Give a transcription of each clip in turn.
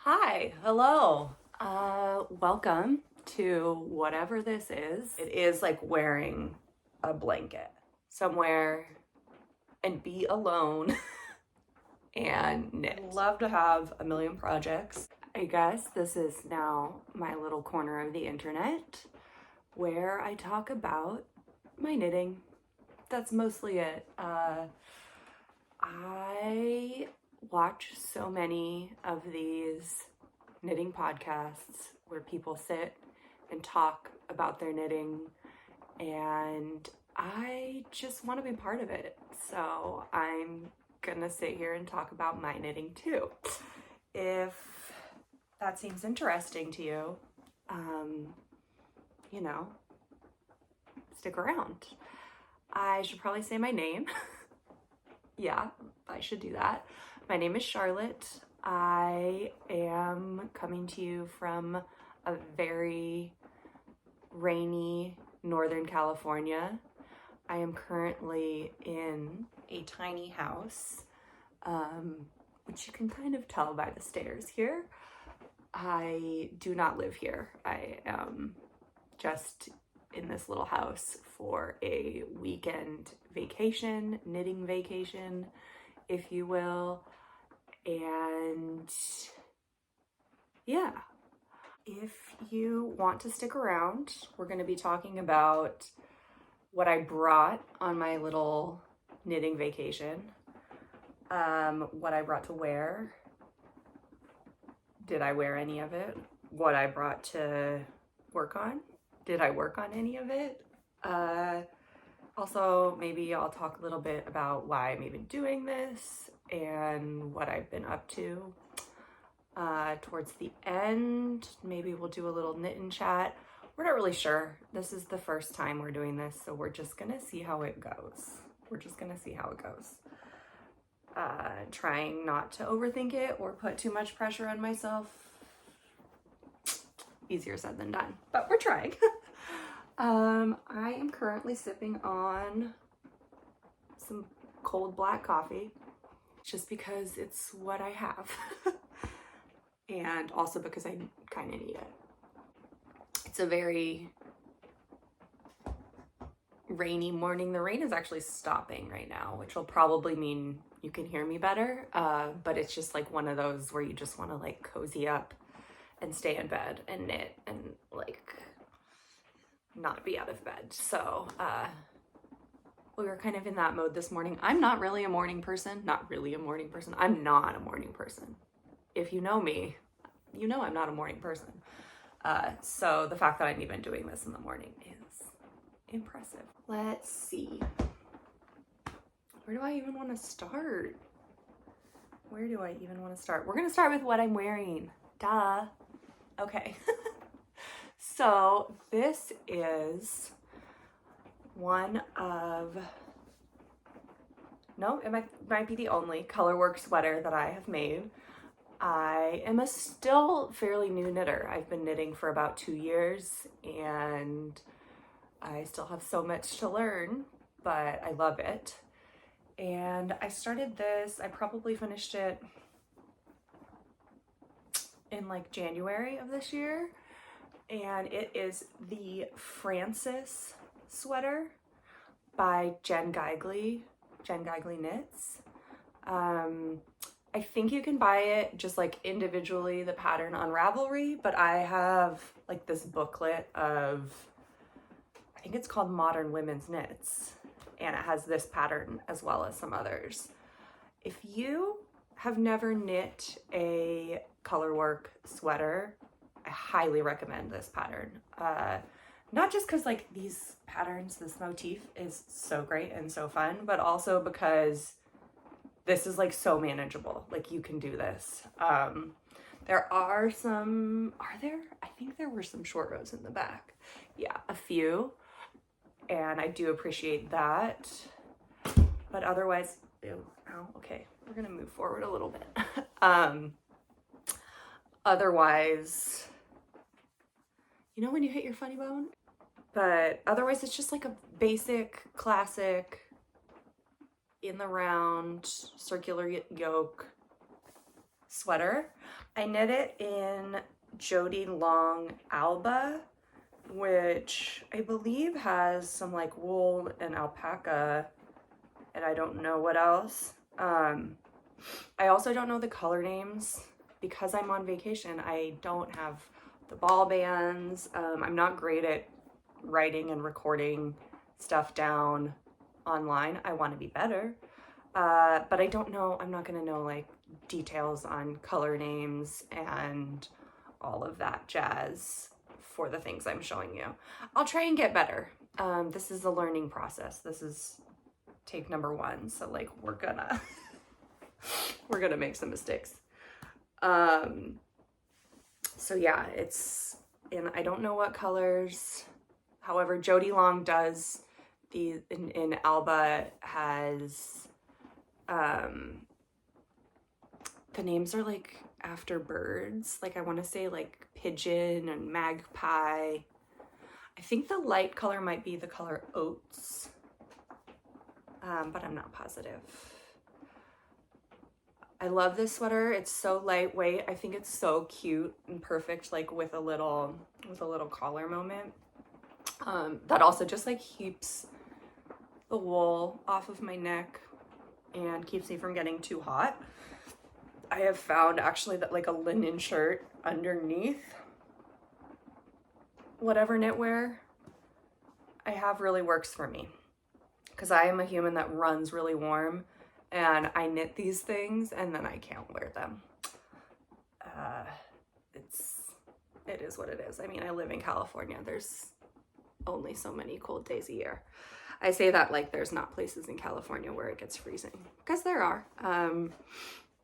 Hi, hello. Welcome to whatever this is. It is like wearing a blanket somewhere and be alone and knit. Love to have a million projects. I guess this is now my little corner of the internet where I talk about my knitting. That's mostly it. I watch so many of these knitting podcasts where people sit and talk about their knitting, and I just want to be part of it. So I'm gonna sit here and talk about my knitting too. If that seems interesting to you, stick around. I should probably say my name. Yeah, I should do that. My name is Charlotte. I am coming to you from a very rainy Northern California. I am currently in a tiny house, which you can kind of tell by the stairs here. I do not live here. I am just in this little house for a weekend vacation, knitting vacation, if you will. And yeah, if you want to stick around, we're going to be talking about what I brought on my little knitting vacation, what I brought to wear. Did I wear any of it? What I brought to work on? Did I work on any of it? Also, maybe I'll talk a little bit about why I'm even doing this and what I've been up to. Towards the end, maybe we'll do a little knit and chat. We're not really sure. This is the first time we're doing this, so we're just gonna see how it goes. Trying not to overthink it or put too much pressure on myself. Easier said than done, but we're trying. I am currently sipping on some cold black coffee just because it's what I have and also because I kind of need it. It's a very rainy morning. The rain is actually stopping right now, which will probably mean you can hear me better, but it's just like one of those where you just want to like cozy up and stay in bed and knit and like not be out of bed. So we were kind of in that mode this morning. I'm not really a morning person. I'm not a morning person. If you know me, you know I'm not a morning person. So the fact that I'm even doing this in the morning is impressive. Let's see. Where do I even want to start? We're gonna start with what I'm wearing. Duh. Okay. So this is one of, no, it might be the only colorwork sweater that I have made. I am a still fairly new knitter. I've been knitting for about 2 years and I still have so much to learn, but I love it. And I started this, I probably finished it in like January of this year. And it is the Francis sweater by Geigley Knits. I think you can buy it just like individually, the pattern on Ravelry, but I have like this booklet of, I think it's called Modern Women's Knits, and it has this pattern as well as some others. If you have never knit a colorwork sweater, I highly recommend this pattern. Not just because like these patterns, this motif is so great and so fun, but also because this is like so manageable. Like you can do this. There are some, I think there were some short rows in the back. Yeah, a few. And I do appreciate that. But otherwise, okay, we're gonna move forward a little bit. Otherwise, you know when you hit your funny bone? But otherwise it's just like a basic, classic, in the round, circular yoke sweater. I knit it in Jody long Alba, which I believe has some like wool and alpaca, and I don't know what else. I also don't know the color names because I'm on vacation. I don't have the ball bands. I'm not great at writing and recording stuff down online. I want to be better, but I don't know. I'm not going to know like details on color names and all of that jazz for the things I'm showing you. I'll try and get better. This is a learning process. This is take number 1. So like we're gonna make some mistakes. So yeah, it's in, I don't know what colors. However, Jody Long does these in Alba has, the names are like after birds. Like I want to say like pigeon and magpie. I think the light color might be the color oats, but I'm not positive. I love this sweater. It's so lightweight. I think it's so cute and perfect, like with a little collar moment. That also just like keeps the wool off of my neck and keeps me from getting too hot. I have found actually that like a linen shirt underneath whatever knitwear I have really works for me, because I am a human that runs really warm and I knit these things and then I can't wear them. It is what it is. I mean, I live in California. There's only so many cold days a year. I say that like there's not places in California where it gets freezing, because there are.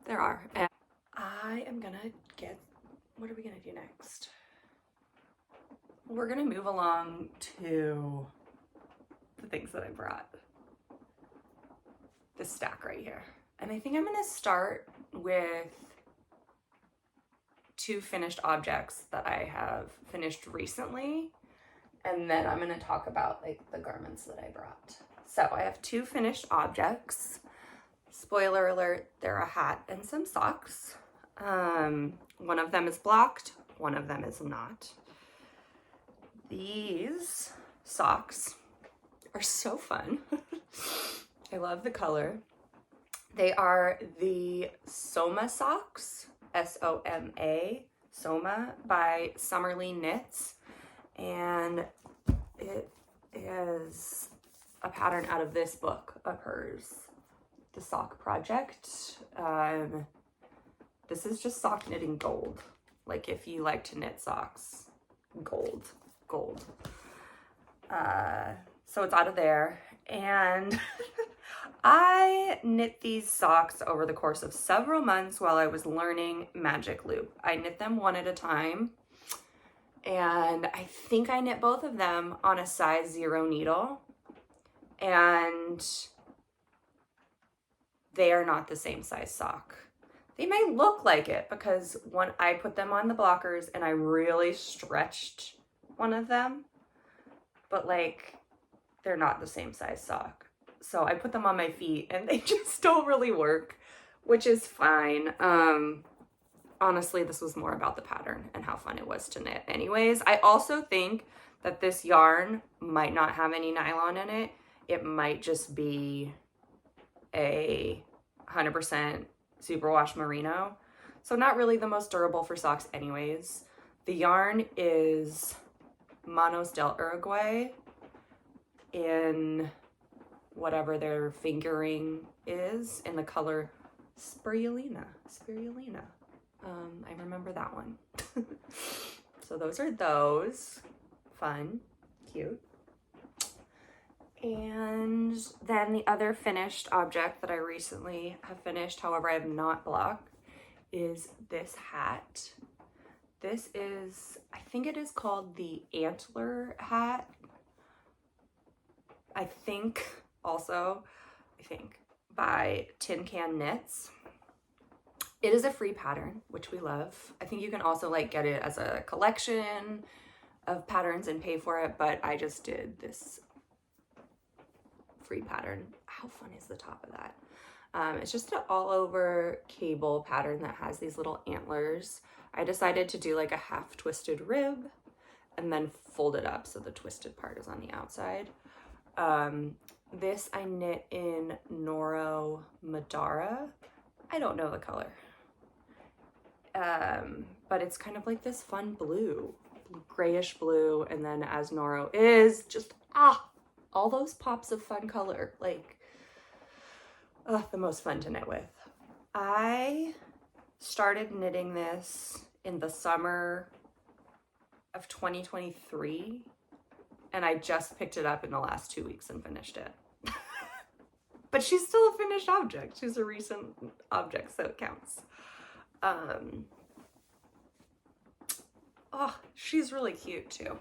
There are. And I am gonna get, what are we gonna do next? We're gonna move along to the things that I brought. This stack right here. And I think I'm gonna start with 2 finished objects that I have finished recently. And then I'm gonna talk about like the garments that I brought. So I have 2 finished objects. Spoiler alert, they're a hat and some socks. One of them is blocked, one of them is not. These socks are so fun. I love the color. They are the Soma socks, S-O-M-A, Soma, by Summerly Knits. And it is a pattern out of this book of hers, The Sock Project. This is just sock knitting gold. Like if you like to knit socks, gold. So it's out of there. And I knit these socks over the course of several months while I was learning magic loop. I knit them one at a time. And I think I knit both of them on a size 0 needle. And they are not the same size sock. They may look like it because when I put them on the blockers and I really stretched one of them, but like they're not the same size sock. So I put them on my feet and they just don't really work, which is fine. Honestly, this was more about the pattern and how fun it was to knit anyways. I also think that this yarn might not have any nylon in it. It might just be a 100% superwash merino. So not really the most durable for socks anyways. The yarn is Manos del Uruguay in whatever their fingering is, in the color Spirulina. I remember that one. So those are those. Fun, cute. And then the other finished object that I recently have finished, however I have not blocked, is this hat. This is, I think it is called the Antler hat. I think by Tin Can Knits. It is a free pattern, which we love. I think you can also like get it as a collection of patterns and pay for it, but I just did this free pattern. How fun is the top of that? It's just an all over cable pattern that has these little antlers. I decided to do like a half twisted rib and then fold it up so the twisted part is on the outside. This I knit in Noro Madara. I don't know the color. But it's kind of like this fun blue, grayish blue, and then as Noro is, just all those pops of fun color, like the most fun to knit with. I started knitting this in the summer of 2023, and I just picked it up in the last 2 weeks and finished it. But she's still a finished object. She's a recent object, so it counts. Oh, she's really cute too.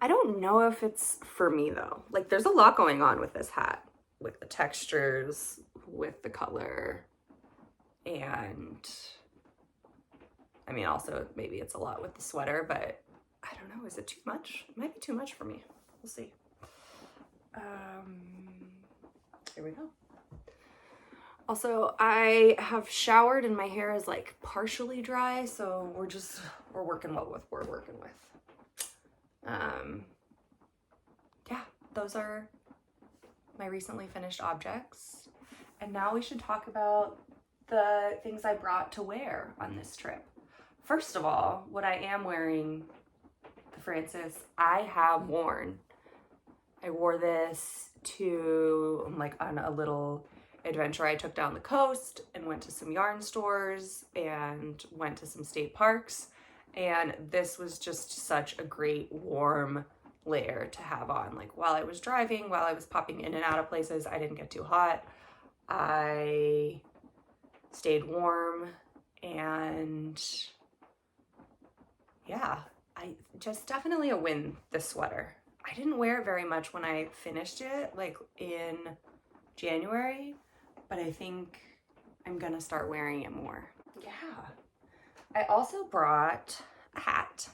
I don't know if it's for me though. Like, there's a lot going on with this hat, with the textures, with the color, and I mean, also maybe it's a lot with the sweater, but I don't know, is it too much? It might be too much for me. We'll see. Here we go. Also, I have showered and my hair is like partially dry, so we're working what we're working with. Yeah, those are my recently finished objects. And now we should talk about the things I brought to wear on this trip. First of all, what I am wearing, the Francis, I have worn. I wore this to like on a little adventure I took down the coast and went to some yarn stores and went to some state parks, and this was just such a great warm layer to have on. Like, while I was driving, while I was popping in and out of places, I didn't get too hot, I stayed warm, and yeah, I just definitely a win, this sweater. I didn't wear it very much when I finished it, like in January, but I think I'm gonna start wearing it more. Yeah. I also brought a hat.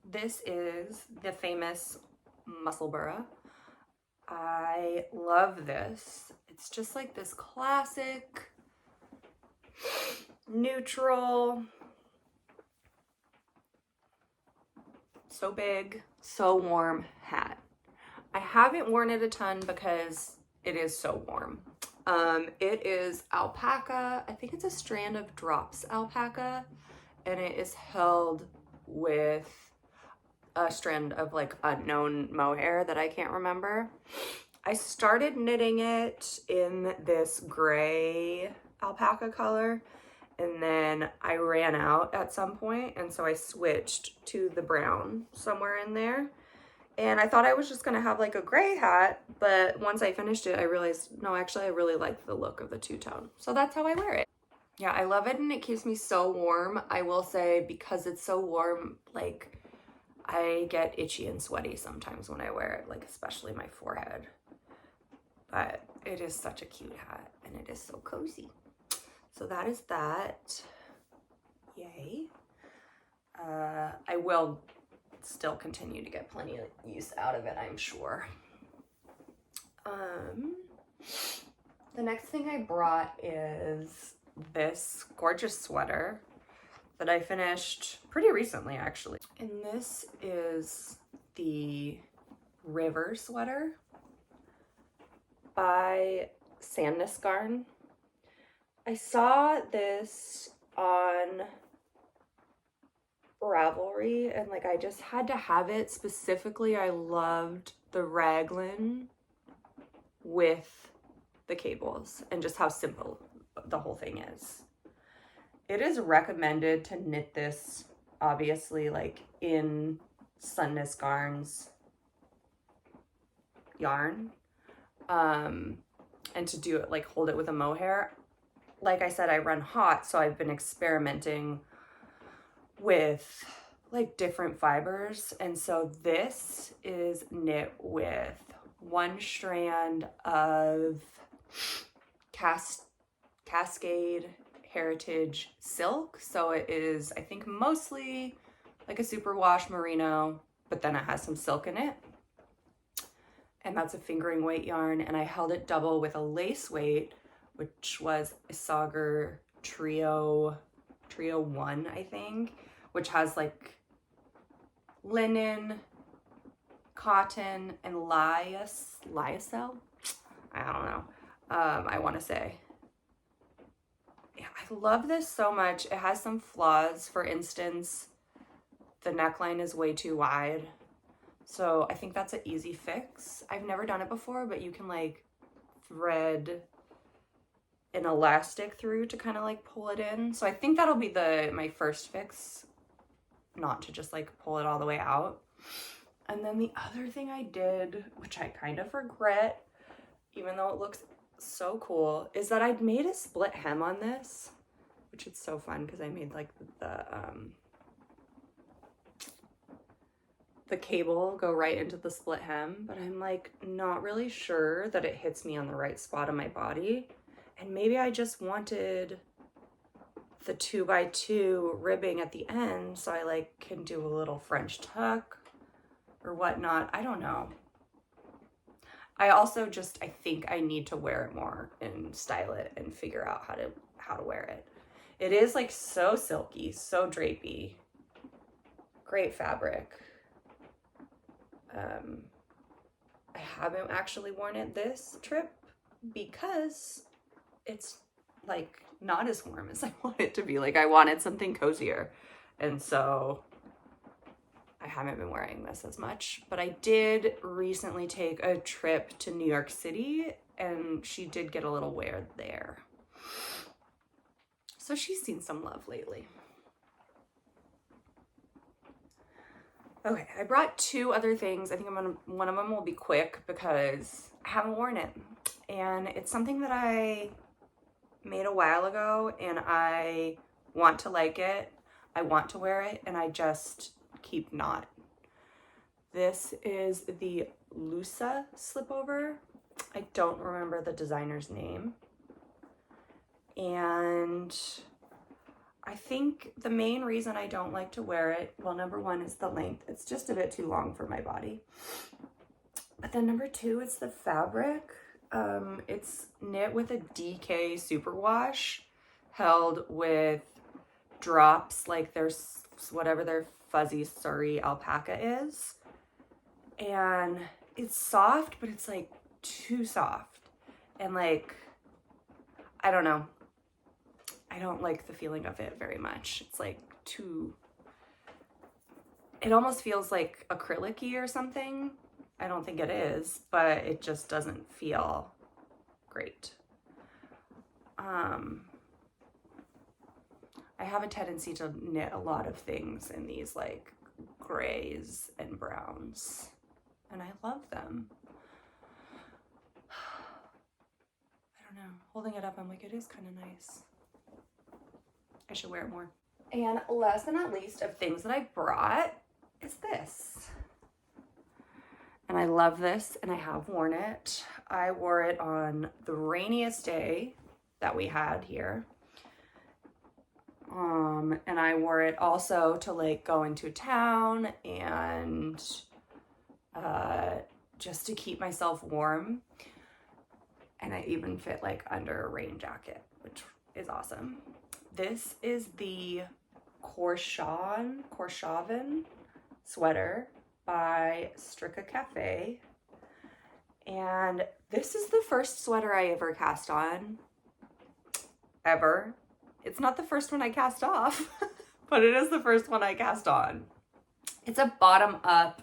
This is the famous Musselburgh. I love this. It's just like this classic, neutral, so big, so warm hat. I haven't worn it a ton because it is so warm. It is alpaca. I think it's a strand of Drops Alpaca, and it is held with a strand of like unknown mohair that I can't remember. I started knitting it in this gray alpaca color, and then I ran out at some point, and so I switched to the brown somewhere in there. And I thought I was just gonna have like a gray hat, but once I finished it, I realized, no, actually I really like the look of the two-tone. So that's how I wear it. Yeah, I love it, and it keeps me so warm. I will say, because it's so warm, like, I get itchy and sweaty sometimes when I wear it, like especially my forehead. But it is such a cute hat, and it is so cozy. So that is that. Yay. I will still continue to get plenty of use out of it, I'm sure. The next thing I brought is this gorgeous sweater that I finished pretty recently, actually. And this is the River sweater by Sandnes Garn. I saw this on Ravelry, and like I just had to have it. Specifically, I loved the raglan with the cables and just how simple the whole thing is. It is recommended to knit this, obviously, like in Sandnes Garn's yarn, and to do it, like hold it with a mohair. Like I said, I run hot, so I've been experimenting with like different fibers, and so this is knit with one strand of Cascade Heritage silk. So it is, I think, mostly like a superwash merino, but then it has some silk in it. and that's a fingering weight yarn, and I held it double with a lace weight, which was Isager Trio 1, I think, which has like linen, cotton, and lyocell. I don't know. I want to say. Yeah, I love this so much. It has some flaws. For instance, the neckline is way too wide. So I think that's an easy fix. I've never done it before, but you can like thread an elastic through to kind of like pull it in. So I think that'll be my first fix, not to just like pull it all the way out. And then the other thing I did, which I kind of regret, even though it looks so cool, is that I'd made a split hem on this, which is so fun because I made like the cable go right into the split hem, but I'm like not really sure that it hits me on the right spot on my body. And maybe I just wanted the 2x2 ribbing at the end so I like can do a little French tuck or whatnot. I don't know. I also just, I think I need to wear it more and style it and figure out how to wear it. It is like so silky, so drapey. Great fabric. I haven't actually worn it this trip because it's like not as warm as I want it to be. Like I wanted something cozier. And so I haven't been wearing this as much, but I did recently take a trip to New York City and she did get a little wear there. So she's seen some love lately. Okay, I brought two other things. I think one of them will be quick because I haven't worn it. And it's something that I made a while ago and I want to like it. I want to wear it and I just keep not. This is the Lusse Slipover. I don't remember the designer's name. And I think the main reason I don't like to wear it, well, number one is the length. It's just a bit too long for my body. But then number two, it's the fabric. It's knit with a DK superwash held with drops, like there's whatever their fuzzy Suri alpaca is. And it's soft, but it's like too soft. And like, I don't know. I don't like the feeling of it very much. It's like it almost feels like acrylic-y or something. I don't think it is, but it just doesn't feel great. I have a tendency to knit a lot of things in these like grays and browns, and I love them. I don't know. Holding it up, I'm like, it is kind of nice. I should wear it more. And last but not least of things that I brought is this. And I love this and I have worn it. I wore it on the rainiest day that we had here. And I wore it also to like go into town and just to keep myself warm. And I even fit like under a rain jacket, which is awesome. This is the Korshavn sweater by Strikkecafe. And this is the first sweater I ever cast on. Ever. It's not the first one I cast off, but it is the first one I cast on. It's a bottom up,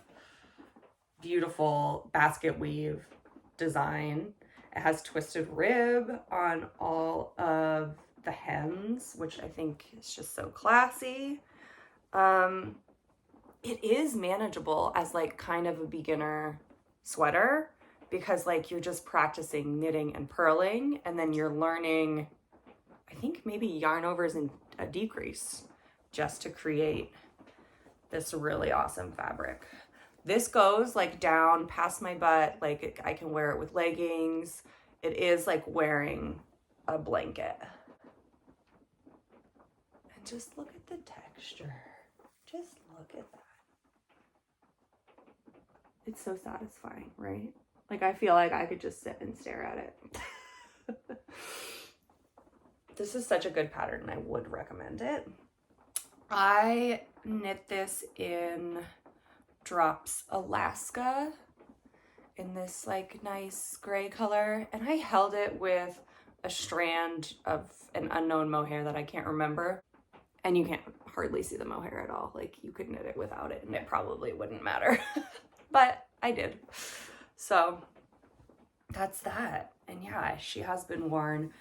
beautiful basket weave design. It has twisted rib on all of the hems, which I think is just so classy. It is manageable as like kind of a beginner sweater because like you're just practicing knitting and purling, and then you're learning, I think maybe yarn overs and a decrease just to create this really awesome fabric. This goes like down past my butt, like I can wear it with leggings. It is like wearing a blanket. And just look at the texture. Just look at that. It's so satisfying, right? Like, I feel like I could just sit and stare at it. This is such a good pattern and I would recommend it. I knit this in Drops Alaska in this like nice gray color, and I held it with a strand of an unknown mohair that I can't remember, and you can't hardly see the mohair at all. Like, you could knit it without it and it probably wouldn't matter. But I did. So that's that. And yeah, she has been worn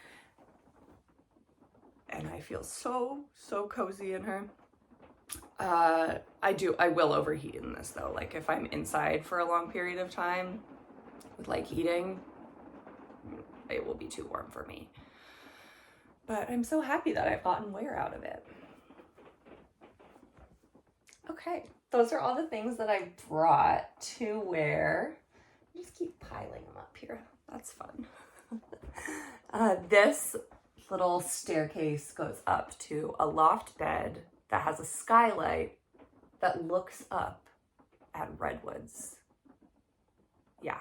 and I feel so cozy in her. I will overheat in this though. Like, if I'm inside for a long period of time with like heating, it will be too warm for me. But I'm so happy that I've gotten wear out of it. Okay, those are all the things that I brought to wear. Just keep piling them up here. That's fun. This little staircase goes up to a loft bed that has a skylight that looks up at Redwoods. Yeah.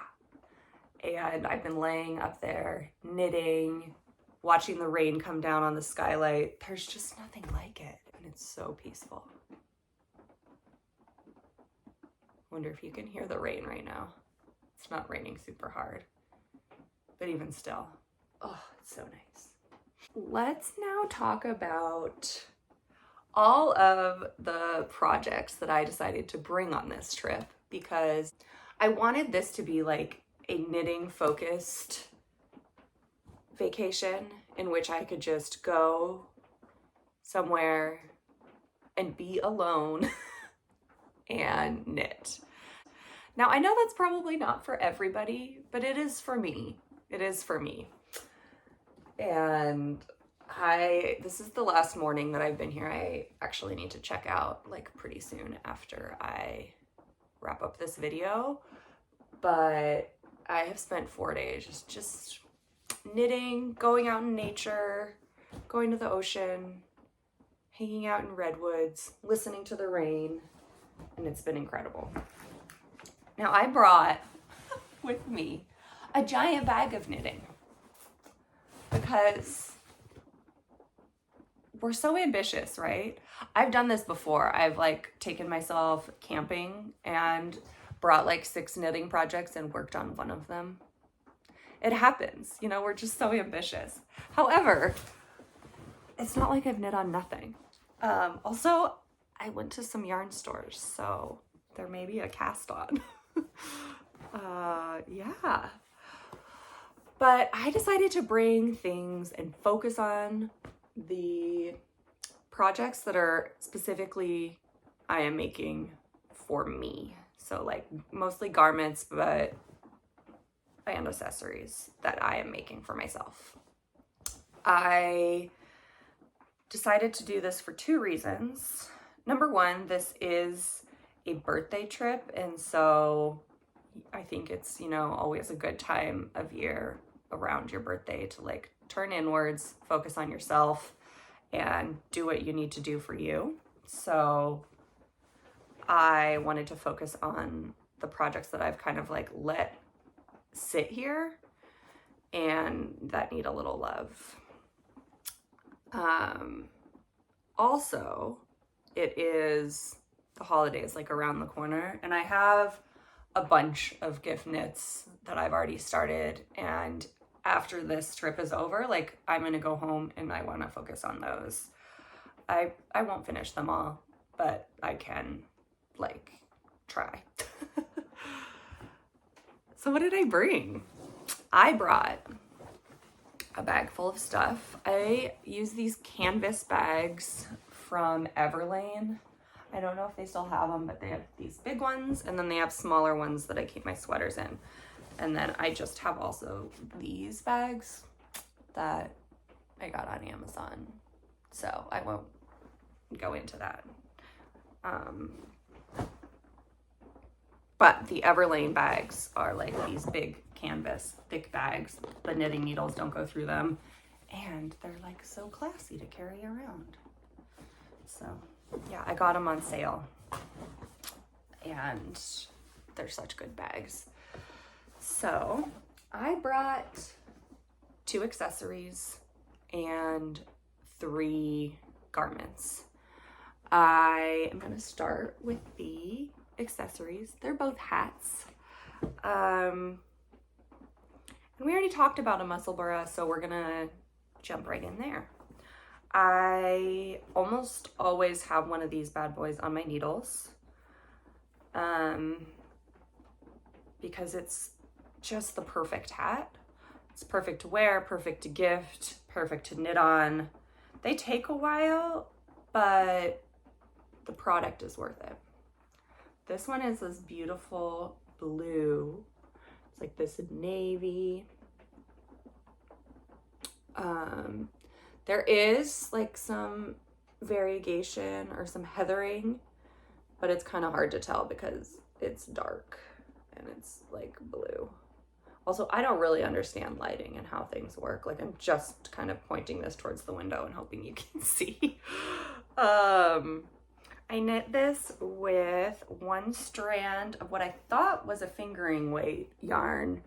And I've been laying up there knitting, watching the rain come down on the skylight. There's just nothing like it, and it's so peaceful. Wonder if you can hear the rain right now. It's not raining super hard, but even still, oh, it's so nice. Let's now talk about all of the projects that I decided to bring on this trip, because I wanted this to be like a knitting focused vacation in which I could just go somewhere and be alone and knit. Now, I know that's probably not for everybody, but it is for me. It is for me. And this is the last morning that I've been here. I actually need to check out like pretty soon after I wrap up this video. But I have spent 4 days just knitting, going out in nature, going to the ocean, hanging out in Redwoods, listening to the rain, and it's been incredible. Now, I brought with me a giant bag of knitting because we're so ambitious, right? I've done this before. I've like taken myself camping and brought like 6 knitting projects and worked on one of them. It happens, you know, we're just so ambitious. However, it's not like I've knit on nothing. Also, I went to some yarn stores, so there may be a cast on. Yeah. But I decided to bring things and focus on the projects that are specifically I am making for me. So like mostly garments, but and accessories that I am making for myself. I decided to do this for 2 reasons. Number one, this is a birthday trip, and so I think it's, you know, always a good time of year around your birthday to like turn inwards, focus on yourself, and do what you need to do for you. So I wanted to focus on the projects that I've kind of like let sit here and that need a little love. Also, it is the holidays like around the corner, and I have a bunch of gift knits that I've already started, and after this trip is over, like I'm gonna go home and I want to focus on those. I won't finish them all, but I can like try. So what did I bring? I brought a bag full of stuff. I use these canvas bags from Everlane. I don't know if they still have them, but they have these big ones, and then they have smaller ones that I keep my sweaters in. And then I just have also these bags that I got on Amazon, so I won't go into that. But the Everlane bags are like these big canvas, thick bags. The knitting needles don't go through them, and they're like so classy to carry around. So yeah, I got them on sale, and they're such good bags. So I brought 2 accessories and 3 garments. I am gonna start with the accessories. They're both hats. And we already talked about a Musselburgh, so we're gonna jump right in there. I almost always have one of these bad boys on my needles, because it's just the perfect hat. It's perfect to wear, perfect to gift, perfect to knit on. They take a while, but the product is worth it. This one is this beautiful blue. It's like this navy. There is like some variegation or some heathering, but it's kind of hard to tell because it's dark and it's like blue. Also, I don't really understand lighting and how things work. Like, I'm just kind of pointing this towards the window and hoping you can see. I knit this with 1 strand of what I thought was a fingering weight yarn,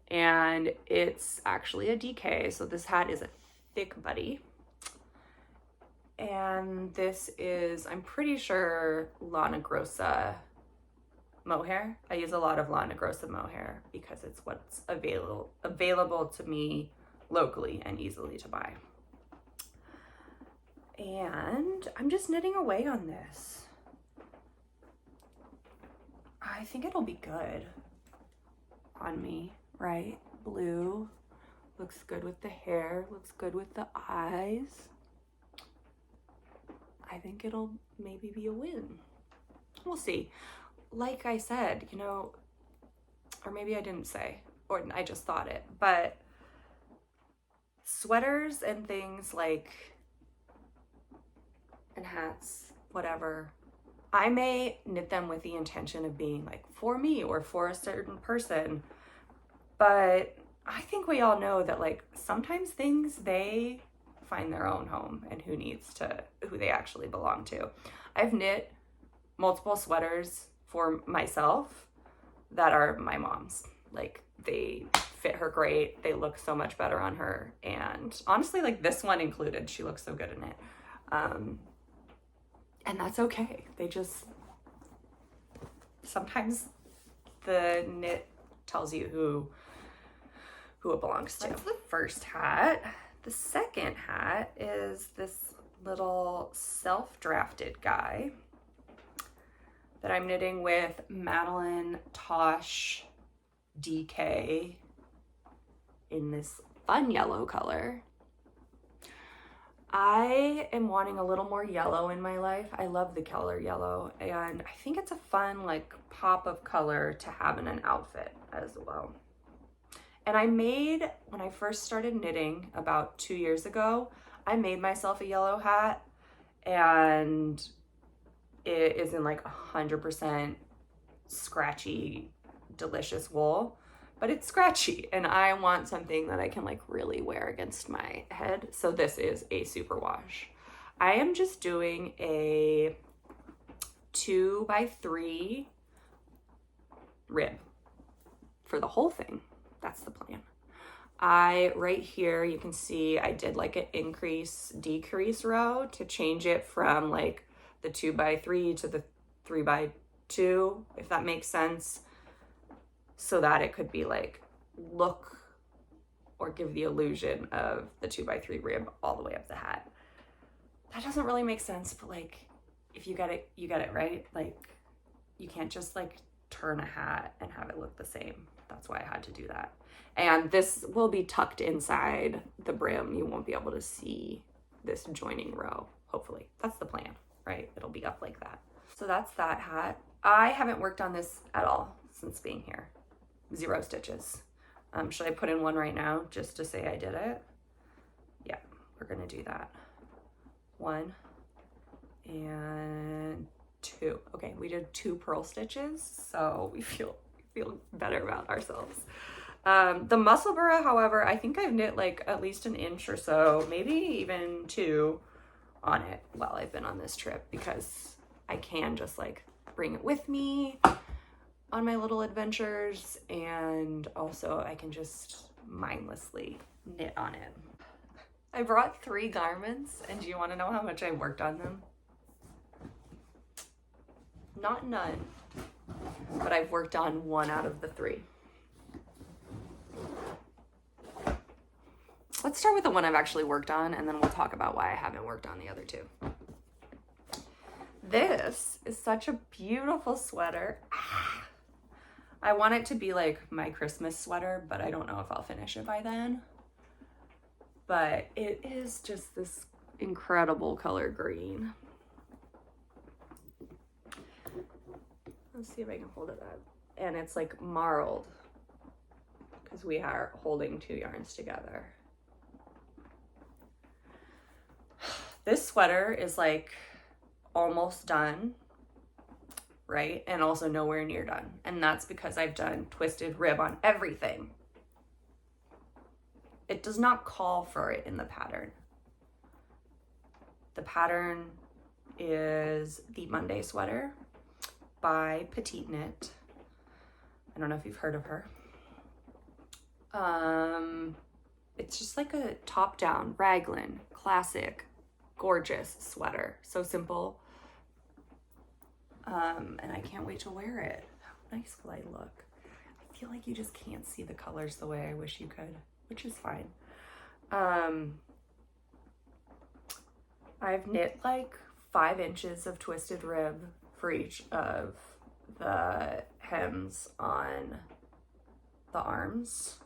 and it's actually a DK. So this hat is a thick buddy. And this is, I'm pretty sure, Lana Grossa mohair. I use a lot of Lana Grossa mohair because it's what's available to me locally and easily to buy. And I'm just knitting away on this. I think it'll be good on me, right? Blue looks good with the hair, looks good with the eyes. I think it'll maybe be a win. We'll see. Like I said, you know, or maybe I didn't say, or I just thought it, but sweaters and things like, and hats, whatever, I may knit them with the intention of being like for me or for a certain person, but I think we all know that like sometimes things, they find their own home and who they actually belong to. I've knit multiple sweaters for myself that are my mom's. Like, they fit her great. They look so much better on her. And honestly, like this one included, she looks so good in it. And that's okay. They just, sometimes the knit tells you who it belongs to. That's the first hat. The second hat is this little self-drafted guy that I'm knitting with Madeleine Tosh DK in this fun yellow color. I am wanting a little more yellow in my life. I love the color yellow, and I think it's a fun like pop of color to have in an outfit as well. And I made, when I first started knitting about 2 years ago, I made myself a yellow hat, and it is in like 100% scratchy, delicious wool, but it's scratchy and I want something that I can like really wear against my head. So this is a superwash. I am just doing a 2x3 rib for the whole thing. That's the plan. Right here, you can see I did like an increase, decrease row to change it from like the 2x3 to the 3x2, if that makes sense, so that it could be like look or give the illusion of the 2x3 rib all the way up the hat. That doesn't really make sense, but like if you get it, you get it, right? Like you can't just like turn a hat and have it look the same. That's why I had to do that. And this will be tucked inside the brim. You won't be able to see this joining row, hopefully. That's the plan, right? It'll be up like that. So that's that hat. I haven't worked on this at all since being here. 0 stitches. Should I put in one right now just to say I did it? Yeah, we're gonna do that. 1 and 2. Okay, we did 2 purl stitches, so we feel better about ourselves. The Musselburgh, however, I think I've knit like at least an inch or so, maybe even 2 on it while I've been on this trip, because I can just like bring it with me. on my little adventures, and also I can just mindlessly knit on it. I brought 3 garments, and do you want to know how much I worked on them? Not none, but I've worked on 1 out of the 3. Let's start with the one I've actually worked on, and then we'll talk about why I haven't worked on the other 2. This is such a beautiful sweater. I want it to be like my Christmas sweater, but I don't know if I'll finish it by then. But it is just this incredible color green. Let's see if I can hold it up. And it's like marled because we are holding 2 yarns together. This sweater is like almost done, right? And also nowhere near done. And that's because I've done twisted rib on everything. It does not call for it in the pattern. The pattern is the Monday sweater by PetiteKnit. I don't know if you've heard of her. It's just like a top-down raglan, classic, gorgeous sweater. So simple. And I can't wait to wear it. How nice will I look? I feel like you just can't see the colors the way I wish you could, which is fine. I've knit like 5 inches of twisted rib for each of the hems on the arms.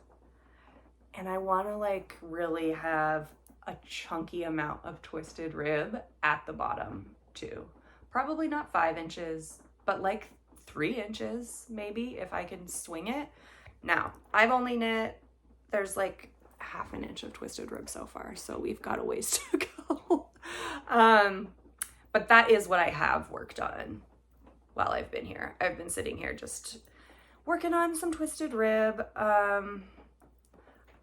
And I want to like really have a chunky amount of twisted rib at the bottom too. Probably not 5 inches, but like 3 inches maybe if I can swing it. Now, I've only knit, there's like half an inch of twisted rib so far, so we've got a ways to go. But that is what I have worked on while I've been here. I've been sitting here just working on some twisted rib.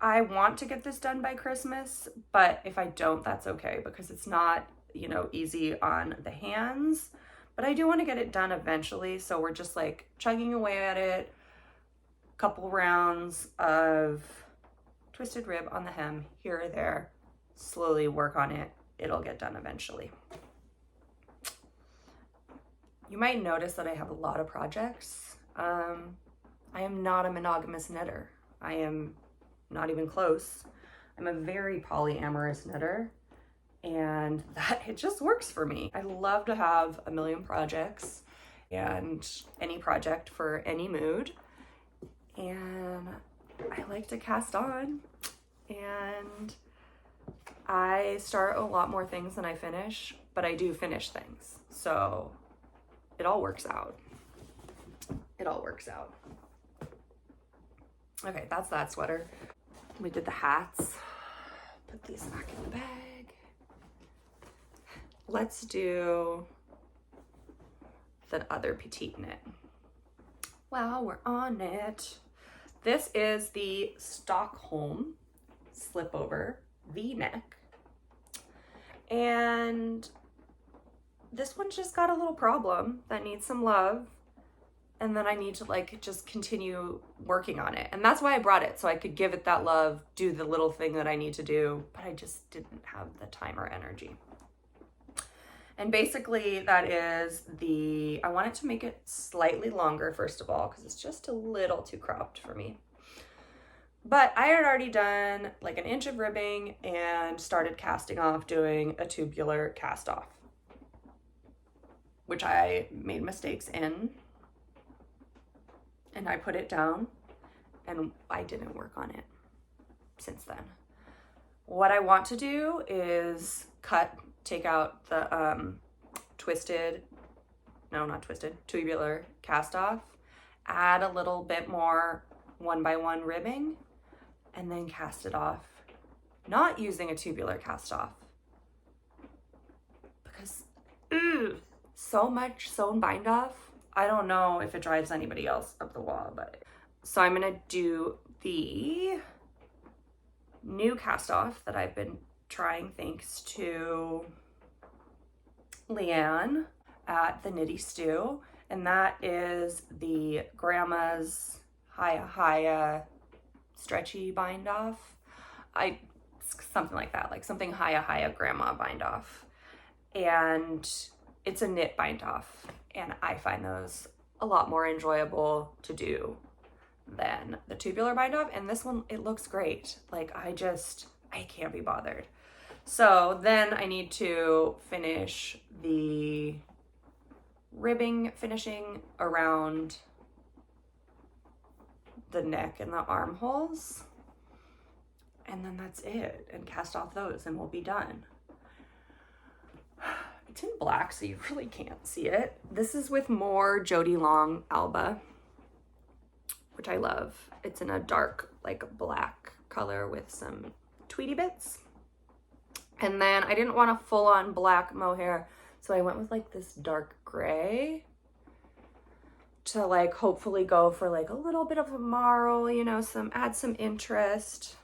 I want to get this done by Christmas, but if I don't, that's okay because it's not, you know, easy on the hands, but I do want to get it done eventually. So we're just like chugging away at it. Couple rounds of twisted rib on the hem here or there, slowly work on it. It'll get done eventually. You might notice that I have a lot of projects. I am not a monogamous knitter. I am not even close. I'm a very polyamorous knitter, and that it just works for me. I love to have a million projects and any project for any mood. And I like to cast on, and I start a lot more things than I finish, but I do finish things. So it all works out. It all works out. Okay, that's that sweater. We did the hats. Put these back in the bag. Let's do the other PetiteKnit. While we're on it, this is the Stockholm Slipover V-neck. And this one's just got a little problem that needs some love. And then I need to like just continue working on it. And that's why I brought it, so I could give it that love, do the little thing that I need to do, but I just didn't have the time or energy. And basically that is I wanted to make it slightly longer, first of all, because it's just a little too cropped for me. But I had already done like 1 inch of ribbing and started casting off, doing a tubular cast off, which I made mistakes in. And I put it down and I didn't work on it since then. What I want to do is take out the tubular cast off, add a little bit more 1x1 ribbing, and then cast it off, not using a tubular cast off. Because so much sewn bind off, I don't know if it drives anybody else up the wall, but so I'm gonna do the new cast off that I've been trying thanks to Leanne at the Knitty Stew. and that is the Grandma's Haya stretchy bind off. Something like that, like something Haya Grandma bind off. And it's a knit bind off, and I find those a lot more enjoyable to do than the tubular bind off. And this one, it looks great. Like I can't be bothered. So then I need to finish the ribbing finishing around the neck and the armholes. And then that's it, and cast off those and we'll be done. It's in black, so you really can't see it. This is with more Jody Long Alba, which I love. It's in a dark, like black color with some tweedy bits. And then I didn't want a full-on black mohair, so I went with like this dark gray to like hopefully go for like a little bit of a marl, you know, add some interest.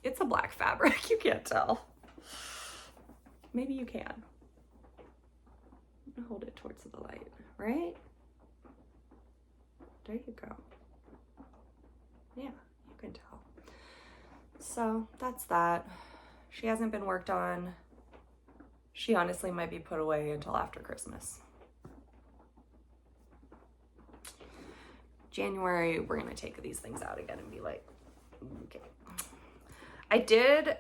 It's a black fabric, you can't tell. Maybe you can. Hold it towards the light, right? There you go. Yeah, you can tell. So that's that. She hasn't been worked on. She honestly might be put away until after Christmas. January, we're gonna take these things out again and be like, okay. I did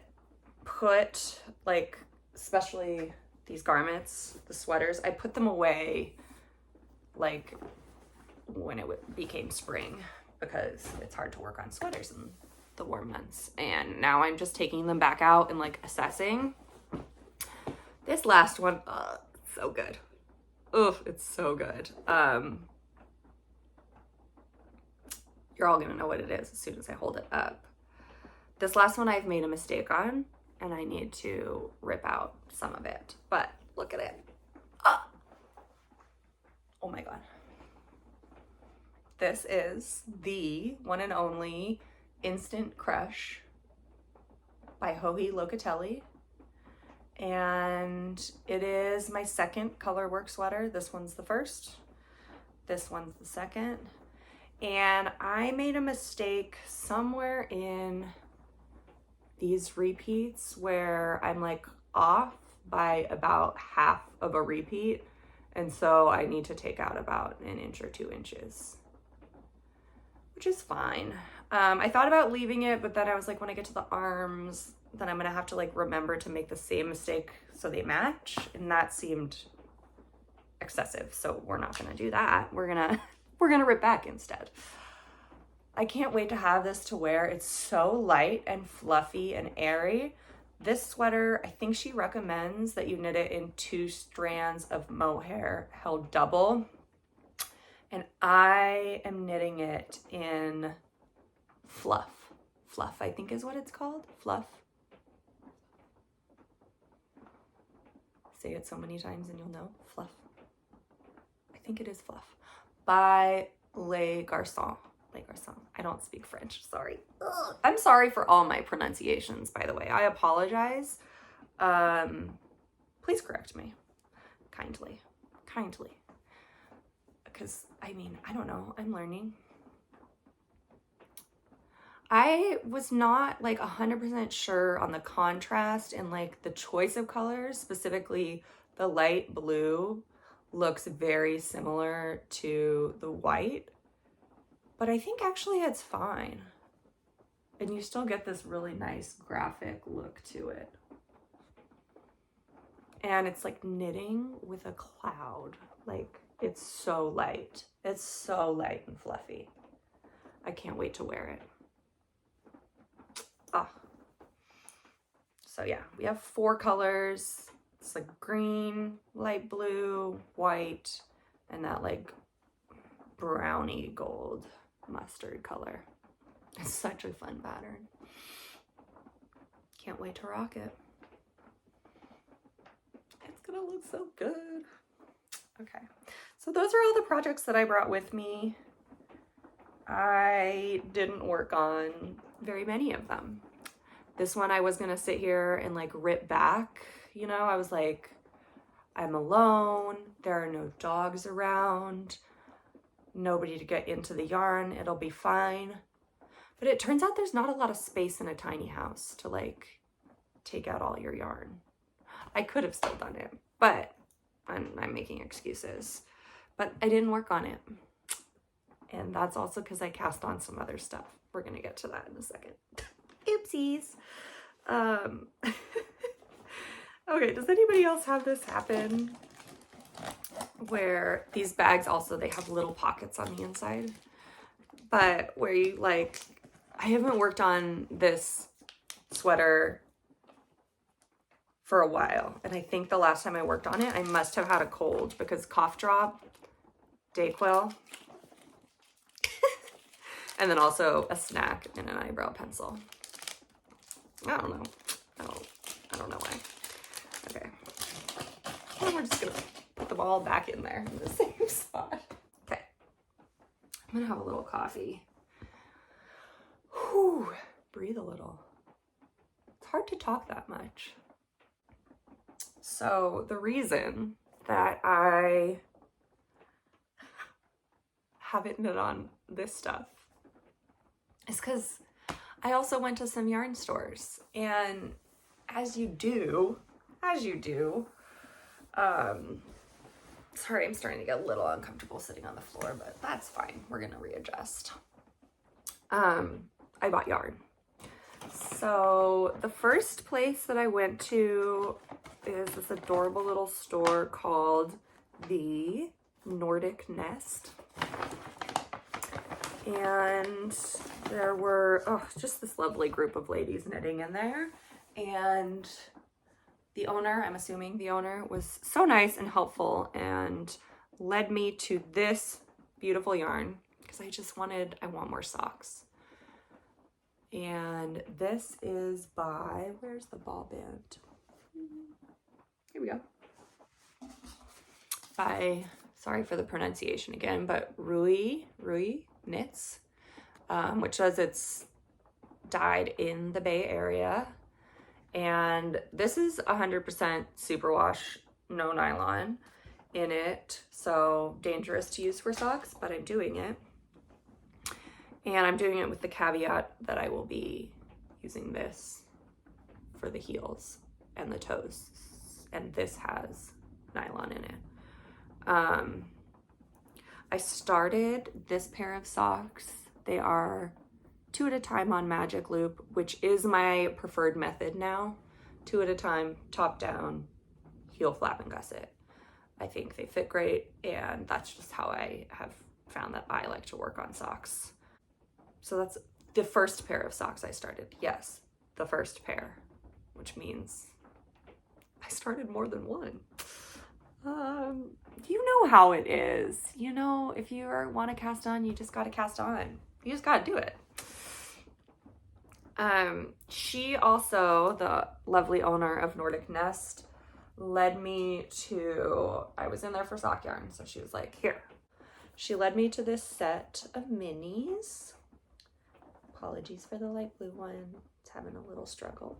put, like, especially these garments, the sweaters, I put them away like when it became spring, because it's hard to work on sweaters in the warm months. And now I'm just taking them back out and like assessing. This last one, so good. Ugh, it's so good. You're all gonna know what it is as soon as I hold it up. This last one I've made a mistake on, and I need to rip out some of it, but look at it. Oh my God. This is the one and only Instant Crush by Joey Locatelli. And it is my second color work sweater. This one's the first. This one's the second. And I made a mistake somewhere in these repeats where I'm like off by about half of a repeat. And so I need to take out about an inch or 2 inches, which is fine. I thought about leaving it, but then I was like, when I get to the arms, then I'm gonna have to like remember to make the same mistake so they match. And that seemed excessive. So we're not gonna do that. We're gonna rip back instead. I can't wait to have this to wear. It's so light and fluffy and airy. This sweater, I think she recommends that you knit it in 2 strands of mohair held double. And I am knitting it in fluff. Fluff, I think is what it's called. Fluff. Say it so many times and you'll know. Fluff. I think it is fluff. By Les Garçons. I don't speak French, sorry. Ugh. I'm sorry for all my pronunciations, by the way. I apologize. Please correct me. Kindly. Because, I mean, I don't know. I'm learning. I was not like 100% sure on the contrast and like the choice of colors, specifically the light blue looks very similar to the white. But I think actually it's fine. And you still get this really nice graphic look to it. And it's like knitting with a cloud. Like it's so light. It's so light and fluffy. I can't wait to wear it. So yeah, we have 4 colors. It's like green, light blue, white, and that like brownie gold mustard color. It's such a fun pattern. Can't wait to rock it. It's gonna look so good. Okay, so those are all the projects that I brought with me. I didn't work on very many of them. This one I was gonna sit here and like rip back, you know, I was like, I'm alone, there are no dogs around, nobody to get into the yarn, it'll be fine. But it turns out there's not a lot of space in a tiny house to like take out all your yarn. I could have still done it, but I'm making excuses. But I didn't work on it. And that's also because I cast on some other stuff. We're gonna get to that in a second. Oopsies. Okay, does anybody else have this happen? Where these bags also, they have little pockets on the inside. But where you like, I haven't worked on this sweater for a while. And I think the last time I worked on it, I must have had a cold because cough drop, Dayquil, and then also a snack and an eyebrow pencil. I don't know. I don't know why. Okay. Well, we're just gonna put them all back in there in the same spot. Okay. I'm gonna have a little coffee. Whew. Breathe a little. It's hard to talk that much. So the reason that I haven't knit on this stuff is because I also went to some yarn stores, and as you do, sorry, I'm starting to get a little uncomfortable sitting on the floor, but that's fine. We're gonna readjust. I bought yarn. So the first place that I went to is this adorable little store called the Nordic Nest. And there were, just this lovely group of ladies knitting in there. And the owner, I'm assuming the owner, was so nice and helpful and led me to this beautiful yarn because I want more socks. And this is by, where's the ball band? Here we go. By, sorry for the pronunciation again, but Rui Knits, which says it's dyed in the Bay Area. And this is 100% superwash, no nylon in it. So dangerous to use for socks, but I'm doing it. And I'm doing it with the caveat that I will be using this for the heels and the toes. And this has nylon in it. I started this pair of socks. They are 2 at a time on magic loop, which is my preferred method now. 2 at a time, top down, heel flap and gusset. I think they fit great, and that's just how I have found that I like to work on socks. So that's the first pair of socks I started. Yes, the first pair, which means I started more than one. You know how it is. You know, if you want to cast on, you just got to cast on. You just got to do it. She also, the lovely owner of Nordic Nest, led me to, I was in there for sock yarn, so she was like, here. She led me to this set of minis. Apologies for the light blue one. It's having a little struggle.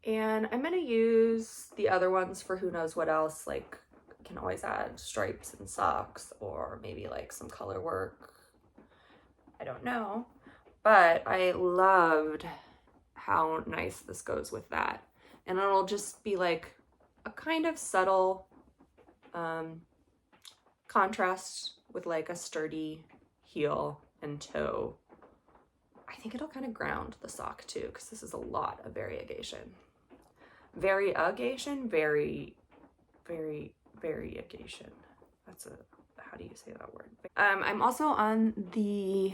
And I'm gonna use the other ones for who knows what else. Like, I can always add stripes and socks, or maybe like some color work. I don't know. But I loved how nice this goes with that. And it'll just be like a kind of subtle contrast with like a sturdy heel and toe. I think it'll kind of ground the sock too, because this is a lot of variegation. Variegation. That's a, how do you say that word? I'm also on the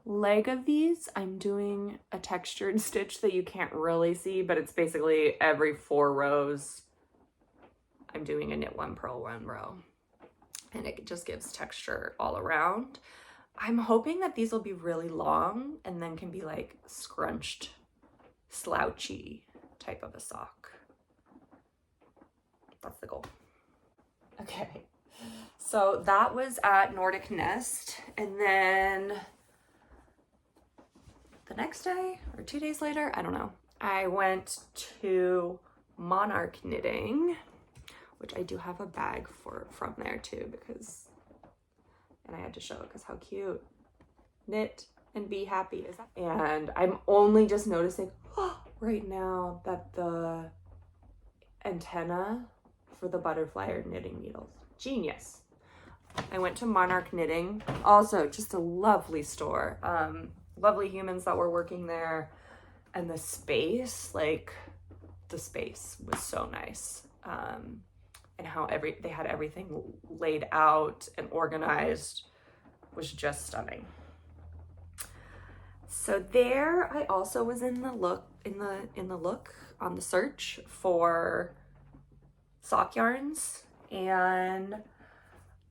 leg of these. I'm doing a textured stitch that you can't really see, but it's basically every 4 rows I'm doing a knit 1, purl 1 row, and it just gives texture all around. I'm hoping that these will be really long and then can be like scrunched, slouchy type of a sock. That's the goal. Okay, so that was at Nordic Nest, and then the next day or 2 days later, I don't know, I went to Monarch Knitting, which I do have a bag from there too, because, and I had to show it because how cute. Knit and be happy is that. And I'm only just noticing right now that the antenna for the butterfly are knitting needles. Genius. I went to Monarch Knitting, also just a lovely store. Lovely humans that were working there, and the space, like the space was so nice. And how they had everything laid out and organized was just stunning. So there, I also was in the look on the search for sock yarns, and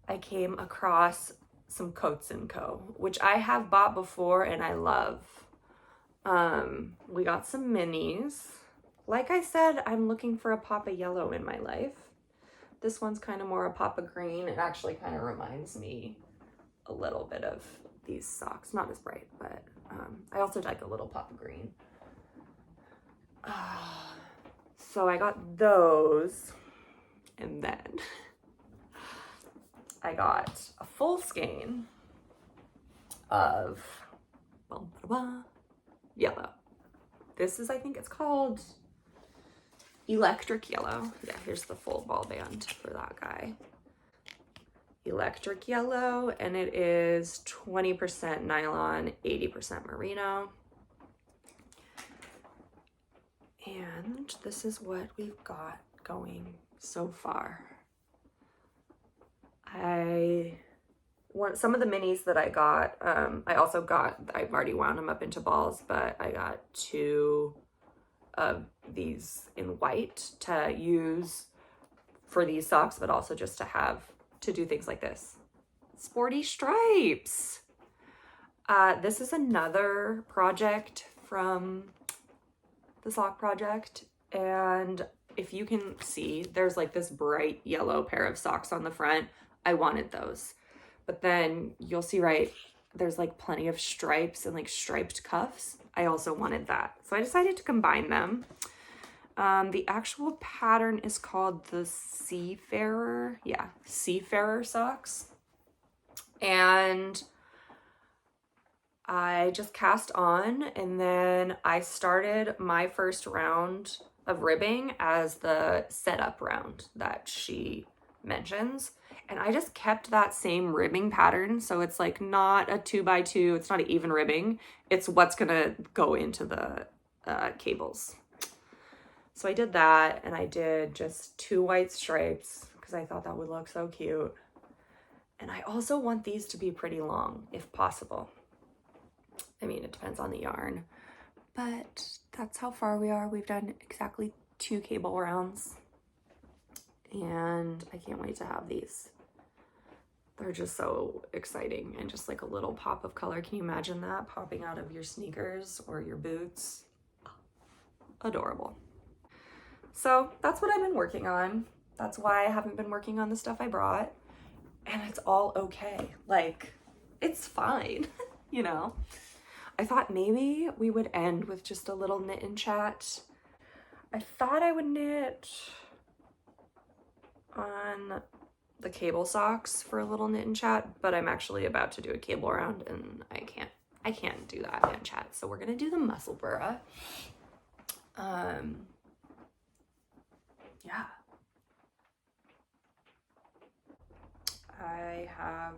I came across some Coats & Co., which I have bought before and I love. We got some minis. Like I said, I'm looking for a pop of yellow in my life. This one's kind of more a pop of green. It actually kind of reminds me a little bit of these socks. Not as bright, but I also like a little pop of green. So I got those, and then I got a full skein of yellow. This is, I think it's called Electric Yellow. Yeah, here's the full ball band for that guy. Electric Yellow, and it is 20% nylon, 80% merino. And this is what we've got going so far. I want some of the minis that I got. I also got, I've already wound them up into balls, but I got 2 of these in white to use for these socks, but also just to have to do things like this. Sporty stripes. This is another project from the sock project, and if you can see, there's like this bright yellow pair of socks on the front. I wanted those, but then you'll see right there's like plenty of stripes and like striped cuffs. I also wanted that, so I decided to combine them. The actual pattern is called the Seafarer. Yeah, Seafarer socks. And I just cast on, and then I started my first round of ribbing as the setup round that she mentions. And I just kept that same ribbing pattern. So it's like not a 2x2, it's not an even ribbing. It's what's gonna go into the cables. So I did that, and I did just 2 white stripes because I thought that would look so cute. And I also want these to be pretty long if possible. I mean, it depends on the yarn, but that's how far we are. We've done exactly 2 cable rounds, and I can't wait to have these. They're just so exciting, and just like a little pop of color. Can you imagine that popping out of your sneakers or your boots? Adorable. So that's what I've been working on. That's why I haven't been working on the stuff I brought, and it's all okay. Like, it's fine, you know? I thought maybe we would end with just a little knit and chat. I thought I would knit on the cable socks for a little knit and chat, but I'm actually about to do a cable round, and I can't do that and chat. So we're gonna do the Musselburgh. Yeah. I have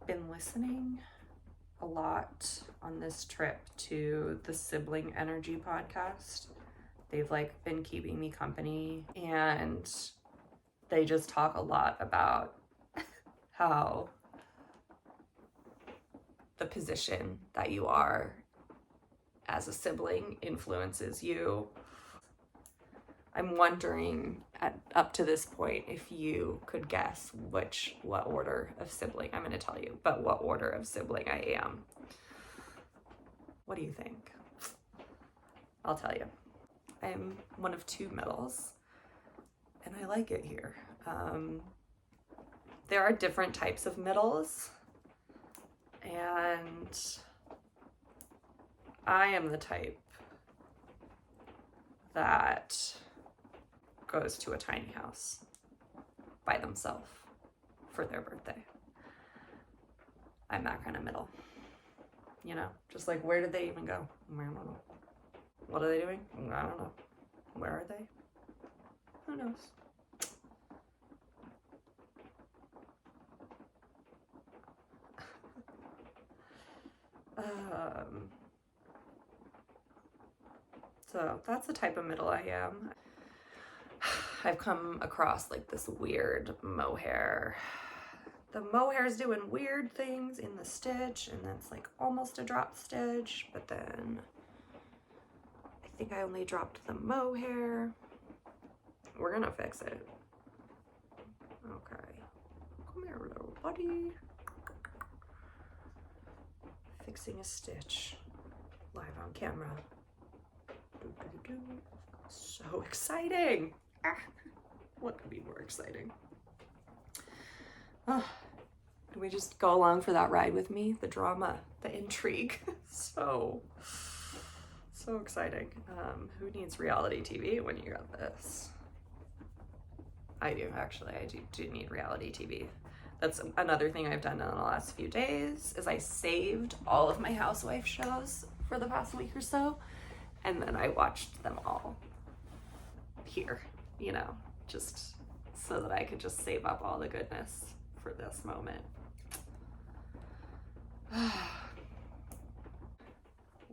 been listening a lot on this trip to the Sibling Energy podcast. They've like been keeping me company, and they just talk a lot about how the position that you are as a sibling influences you. I'm wondering up to this point if you could guess what order of sibling. I'm going to tell you, but what order of sibling I am. What do you think? I'll tell you. I'm one of 2 middles, and I like it here. There are different types of middles, and I am the type that goes to a tiny house by themselves for their birthday. I'm that kind of middle, you know, just like, where did they even go? I don't know. What are they doing? I don't know. Where are they? Who knows? So that's the type of middle I am. I've come across like this weird mohair. The mohair's doing weird things in the stitch, and that's like almost a drop stitch, but then I think I only dropped the mohair. We're gonna fix it. Okay. Come here, little buddy. Fixing a stitch live on camera. So exciting! What could be more exciting? Oh, can we just go along for that ride with me? The drama, the intrigue. So exciting. Who needs reality TV when you got this? I do, actually. I do need reality TV. That's another thing I've done in the last few days, is I saved all of my housewife shows for the past week or so, and then I watched them all here, you know, just so that I could just save up all the goodness for this moment.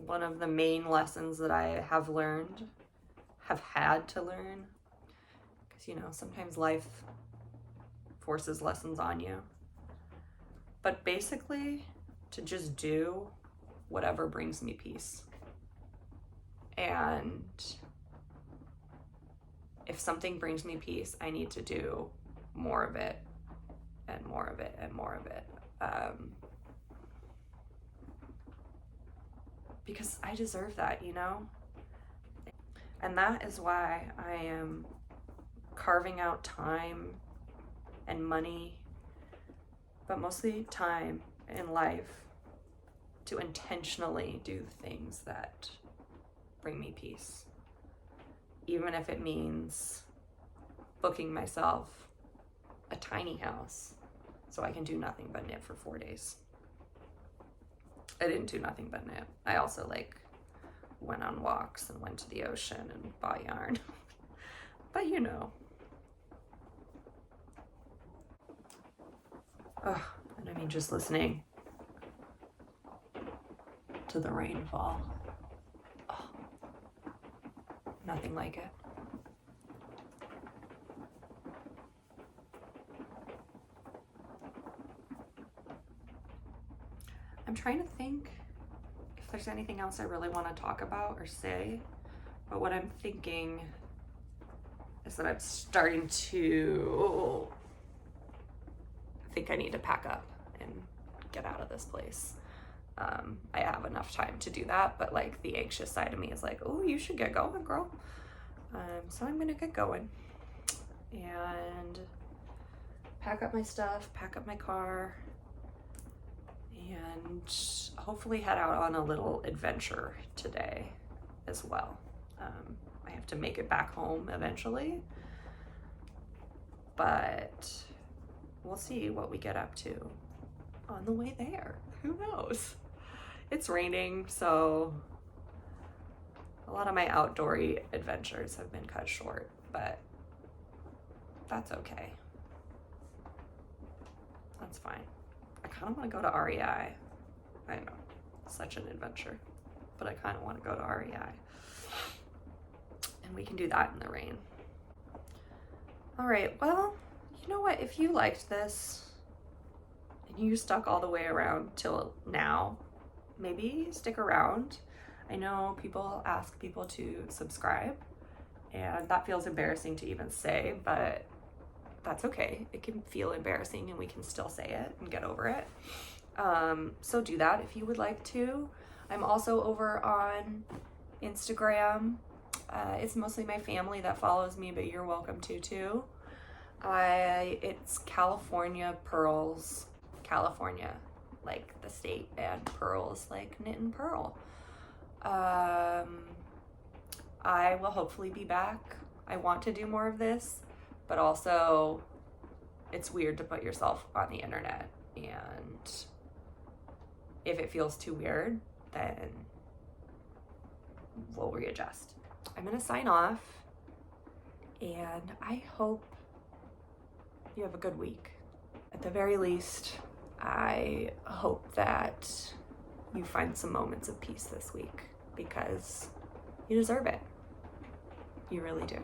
One of the main lessons that I have had to learn, because, you know, sometimes life forces lessons on you, but basically to just do whatever brings me peace. And if something brings me peace, I need to do more of it and more of it and more of it. Because I deserve that, you know? And that is why I am carving out time and money, but mostly time in life, to intentionally do things that bring me peace. Even if it means booking myself a tiny house so I can do nothing but knit for 4 days. I didn't do nothing but knit. I also like went on walks and went to the ocean and bought yarn. But you know. Oh, and I mean, just listening to the rainfall. Oh, nothing like it. I'm trying to think if there's anything else I really want to talk about or say, but what I'm thinking is that I'm starting to think I need to pack up and get out of this place. I have enough time to do that, but like the anxious side of me is like, oh, you should get going, girl. So I'm gonna get going and pack up my stuff, pack up my car, and hopefully head out on a little adventure today as well. I have to make it back home eventually, but we'll see what we get up to on the way there. Who knows? It's raining, so a lot of my outdoory adventures have been cut short, but that's okay. That's fine. I kind of want to go to REI. I know, such an adventure, but I kind of want to go to REI. And we can do that in the rain. All right, well, you know what? If you liked this and you stuck all the way around till now, maybe stick around. I know people ask people to subscribe, and that feels embarrassing to even say, but that's okay. It can feel embarrassing and we can still say it and get over it. So do that if you would like to. I'm also over on Instagram. It's mostly my family that follows me, but you're welcome to too. It's California Pearls, California, like the state, and pearls like knit and pearl. I will hopefully be back. I want to do more of this, but also it's weird to put yourself on the internet, and if it feels too weird, then we'll readjust. I'm gonna sign off, and I hope you have a good week. At the very least, I hope that you find some moments of peace this week, because you deserve it. You really do.